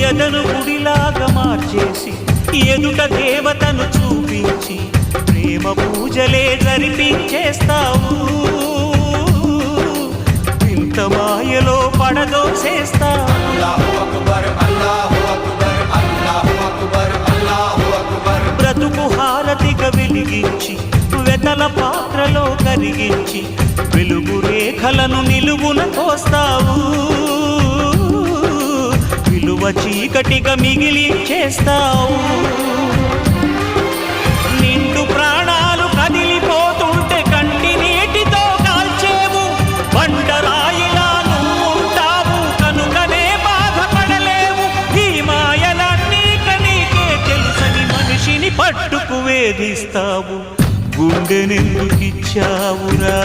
ఎదను గుడిలాగా మార్చేసి ఎదుట దేవతను చూపించి ప్రేమ పూజలే జరిపించేస్తావు. ఇంత మాయలో పడదోసేస్తావు. బ్రతుకు హారతిగా వెలిగించి వెతల పాత్రలో కరిగించి వెలుగు రేఖలను నిలువున కోస్తావు. విలువ చీకటిగా మిగిలించేస్తావు. నిండు ప్రాణాలు కదిలిపోతుంటే కంటి నీటితో కాల్చేవు. బండరాయిలా నువ్వుంటావు కనుకనే బాధపడలేవు. ఈ మాయలన్నీ నీకే తెలుసని మనిషిని పట్టుకు వేధిస్తావు. గుండెనెందుకిచ్చావురా?